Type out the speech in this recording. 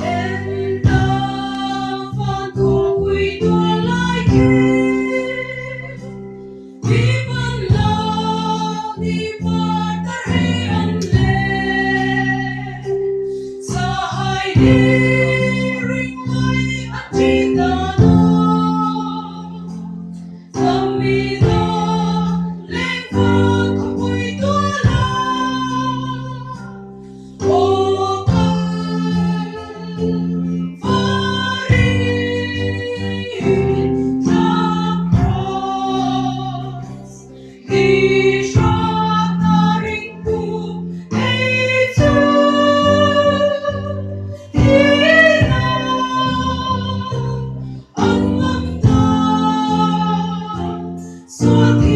Em ta phan thuộc quy tua lai kia vi ban la di pa ta he an le sa hai di ring mai a chi ta na mi na leng phan thuộc quy tua la ô Hãy subscribe